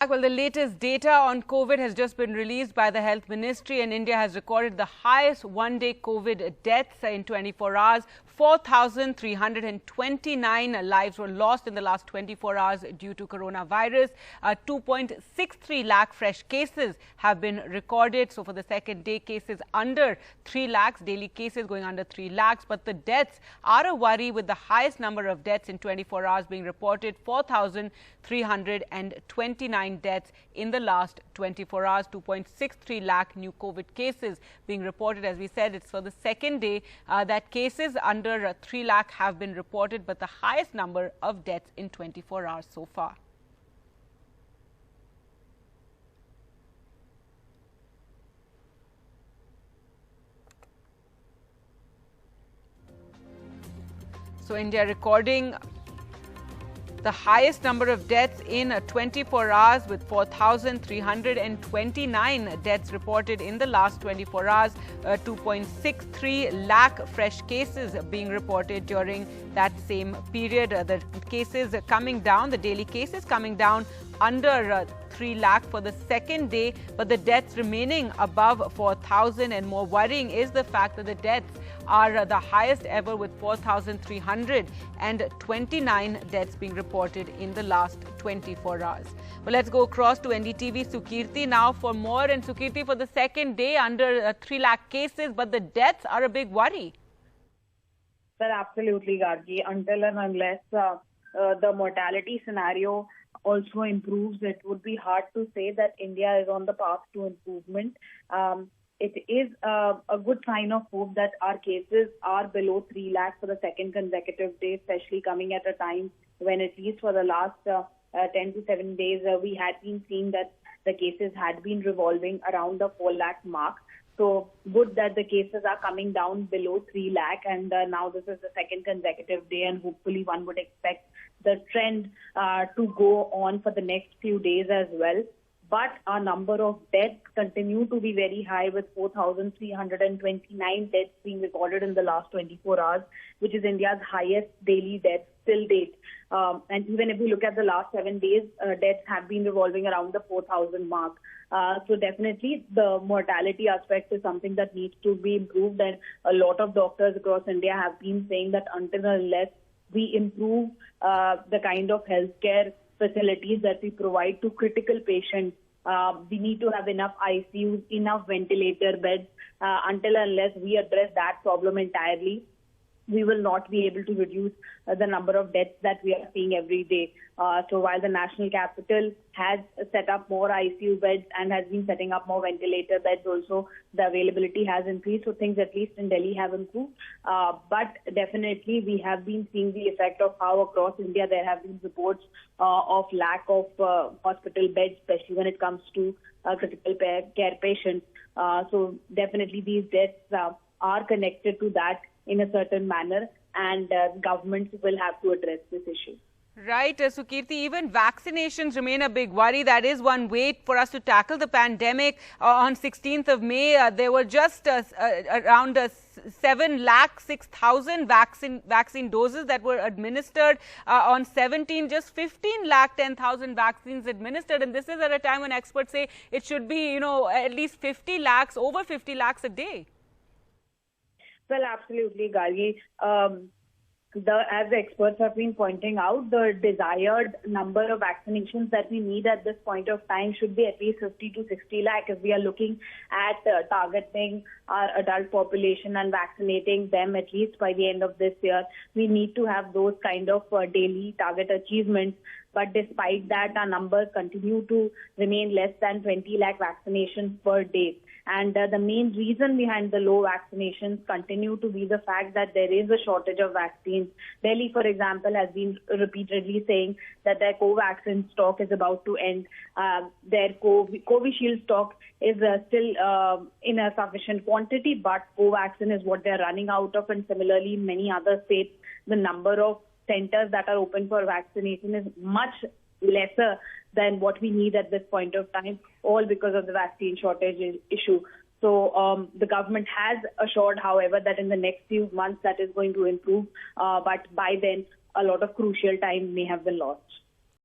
Well, the latest data on COVID has just been released by the Health Ministry, and India has recorded the highest one-day COVID deaths in 24 hours. 4,329 lives were lost in the last 24 hours due to coronavirus. 2.63 lakh fresh cases have been recorded. So for the second day, cases under 3 lakhs, daily cases going under 3 lakhs. But the deaths are a worry, with the highest number of deaths in 24 hours being reported, 4,329 deaths in the last 24 hours. 2.63 lakh new COVID cases being reported. As we said, it's for the second day that cases under 3 lakh have been reported, but the highest number of deaths in 24 hours so far. So India recording the highest number of deaths in 24 hours, with 4,329 deaths reported in the last 24 hours. 2.63 lakh fresh cases being reported during that same period. The cases coming down, the daily cases coming down under 3 lakh for the second day, but the deaths remaining above 4,000. And more worrying is the fact that the deaths are the highest ever, with 4,329 deaths being reported in the last 24 hours. Well, let's go across to NDTV Sukirti now for more. And Sukirti, for the second day under 3 lakh cases, but the deaths are a big worry. Well, absolutely, Gargi. Until and unless the mortality scenario also improves, it would be hard to say that India is on the path to improvement. It is a good sign of hope that our cases are below 3 lakhs for the second consecutive day, especially coming at a time when, at least for the last 10 to 7 days, we had been seeing that the cases had been revolving around the 4 lakh mark. So good that the cases are coming down below 3 lakh, and now this is the second consecutive day, and hopefully one would expect the trend to go on for the next few days as well. But our number of deaths continue to be very high, with 4,329 deaths being recorded in the last 24 hours, which is India's highest daily deaths till date. And even if we look at the last 7 days, deaths have been revolving around the 4,000 mark. So definitely the mortality aspect is something that needs to be improved, and a lot of doctors across India have been saying that until and unless we improve the kind of healthcare facilities that we provide to critical patients, we need to have enough ICUs, enough ventilator beds. Until and unless we address that problem entirely, we will not be able to reduce the number of deaths that we are seeing every day. So while the national capital has set up more ICU beds and has been setting up more ventilator beds also, the availability has increased. So things, at least in Delhi, have improved. But definitely we have been seeing the effect of how across India there have been reports of lack of hospital beds, especially when it comes to critical care patients. So definitely these deaths are connected to that in a certain manner, and governments will have to address this issue. Right, Sukirti, even vaccinations remain a big worry. That is one way for us to tackle the pandemic. On 16th of May, there were just around 7,06,000 vaccine doses that were administered. On 17, just 15,10,000 vaccines administered. And this is at a time when experts say it should be, at least 50 lakhs, over 50 lakhs a day. Well, absolutely, Gargi. As the experts have been pointing out, the desired number of vaccinations that we need at this point of time should be at least 50 to 60 lakh. If we are looking at targeting our adult population and vaccinating them at least by the end of this year, we need to have those kind of daily target achievements. But despite that, our numbers continue to remain less than 20 lakh vaccinations per day. And the main reason behind the low vaccinations continue to be the fact that there is a shortage of vaccines. Delhi, for example, has been repeatedly saying that their Covaxin stock is about to end. Their Covishield stock is still in a sufficient quantity, but Covaxin is what they're running out of. And similarly, in many other states, the number of centers that are open for vaccination is much lesser than what we need at this point of time, all because of the vaccine shortage issue. So the government has assured, however, that in the next few months that is going to improve. But by then, a lot of crucial time may have been lost.